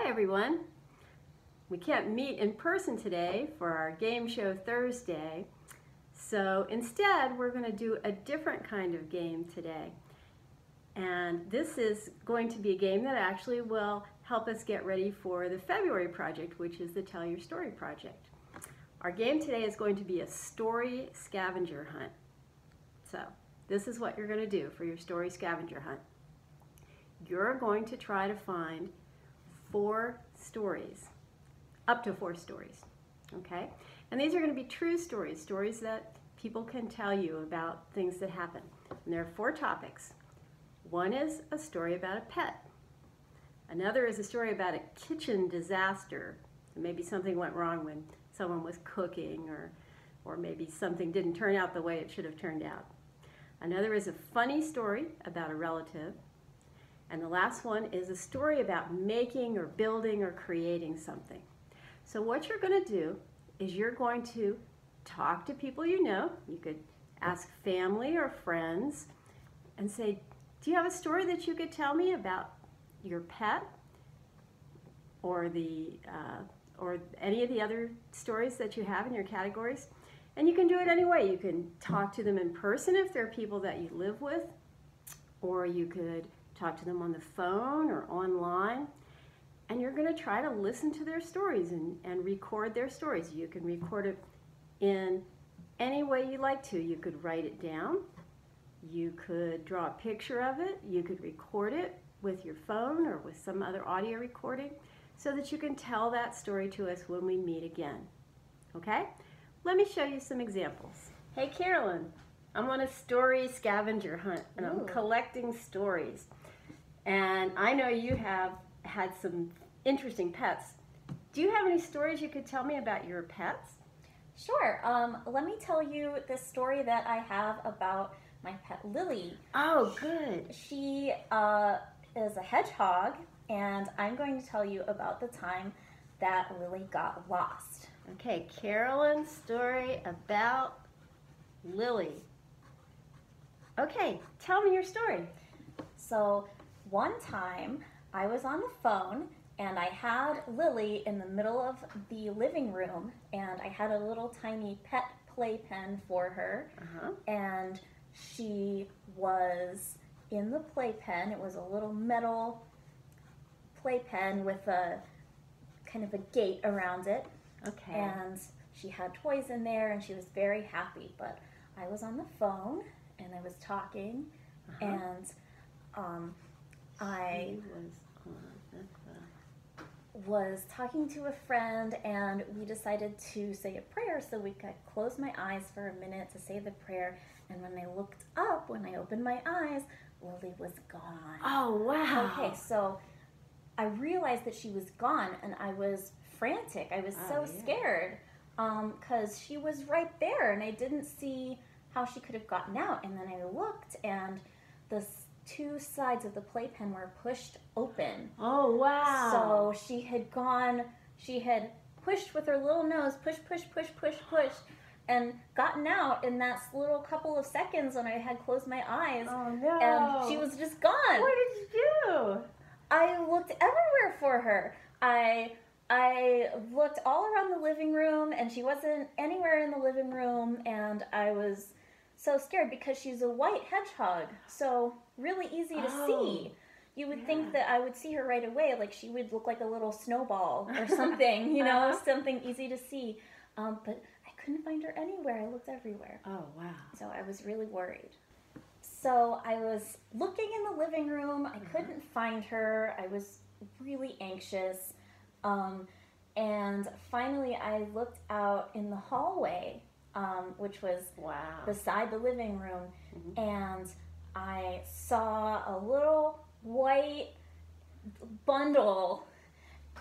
Hi everyone. We can't meet in person today for our game show Thursday, so instead we're going to do a different kind of game today. And this is going to be a game that actually will help us get ready for the February project, which is the Tell Your Story project. Our game today is going to be a story scavenger hunt. So this is what you're going to do for your story scavenger hunt. You're going to try to find 4 stories, up to 4 stories, okay? And these are going to be true stories, stories that people can tell you about things that happen. And there are 4 topics. One is a story about a pet. Another is a story about a kitchen disaster. Maybe something went wrong when someone was cooking, or maybe something didn't turn out the way it should have turned out. Another is a funny story about a relative. And the last one is a story about making or building or creating something. So what you're going to do is you're going to talk to people you know. You could ask family or friends and say, do you have a story that you could tell me about your pet or any of the other stories that you have in your categories? And you can do it any way. You can talk to them in person if they're people that you live with, or you could talk to them on the phone or online, and you're going to try to listen to their stories and record their stories. You can record it in any way you like to. You could write it down, you could draw a picture of it, you could record it with your phone or with some other audio recording so that you can tell that story to us when we meet again. Okay? Let me show you some examples. Hey Carolyn, I'm on a story scavenger hunt and I'm collecting stories. And I know you have had some interesting pets. Do you have any stories you could tell me about your pets? Sure. Let me tell you the story that I have about my pet Lily. Oh, good. She is a hedgehog, and I'm going to tell you about the time that Lily got lost. Okay, Carolyns Story about Lily. Okay, tell me your story. So one time I was on the phone and I had Lily in the middle of the living room, and I had a little tiny pet playpen for her. And she was in the playpen. It was a little metal playpen with a kind of a gate around it. Okay. And she had toys in there and she was very happy, but I was on the phone and I was talking, and I was talking to a friend, and we decided to say a prayer, so we could close my eyes for a minute to say the prayer. And when I looked up, when I opened my eyes, Lily was gone. Oh, wow. Okay, so I realized that she was gone, and I was frantic. I was so scared because she was right there, and I didn't see how she could have gotten out. And then I looked, and the 2 sides of the playpen were pushed open. Oh, wow. So she had pushed with her little nose, push, and gotten out in that little couple of seconds when I had closed my eyes. Oh, no. And she was just gone. What did you do? I looked everywhere for her. I looked all around the living room, and she wasn't anywhere in the living room, and I was so scared because she's a white hedgehog, so really easy to see. You would think that I would see her right away, like she would look like a little snowball or something, you know, something easy to see. But I couldn't find her anywhere. I looked everywhere. Oh, wow. So I was really worried. So I was looking in the living room. I couldn't find her. I was really anxious. And finally I looked out in the hallway, which was beside the living room, and I saw a little white bundle.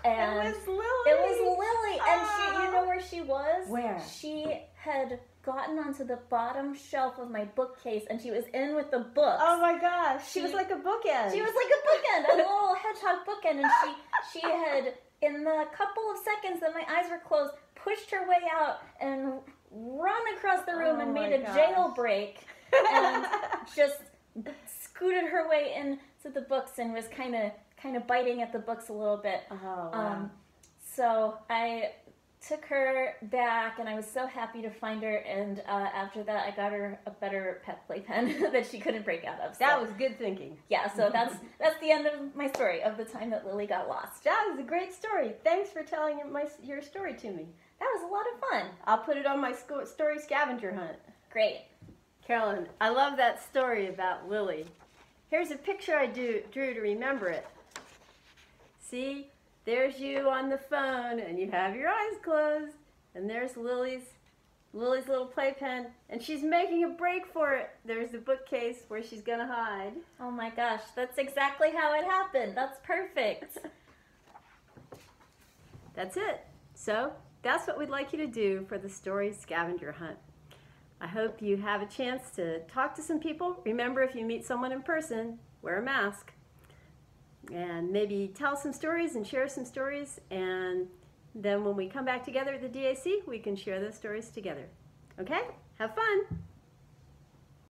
And it was Lily. And she, you know where she was? Where? She had gotten onto the bottom shelf of my bookcase, and she was in with the books. Oh my gosh, she was like a bookend. She was like a bookend, a little hedgehog bookend, and she had, in the couple of seconds that my eyes were closed, pushed her way out and run across the room and made a jailbreak and just scooted her way in the books and was kind of biting at the books a little bit. Oh, wow. So I took her back, and I was so happy to find her. And after that, I got her a better pet playpen that she couldn't break out of. So, That was good thinking. yeah. So that's the end of my story of the time that Lily got lost. That was a great story. Thanks for telling your story to me. That was a lot of fun. I'll put it on my story scavenger hunt. Great. Carolyn, I love that story about Lily. Here's a picture I drew to remember it. See, there's you on the phone, and you have your eyes closed, and there's Lily's little playpen, and she's making a break for it. There's the bookcase where she's gonna hide. Oh my gosh, that's exactly how it happened. That's perfect. That's it. So that's what we'd like you to do for the story scavenger hunt. I hope you have a chance to talk to some people. Remember, if you meet someone in person, wear a mask. And maybe tell some stories and share some stories, and then when we come back together at the DAC, we can share those stories together. Okay? Have fun!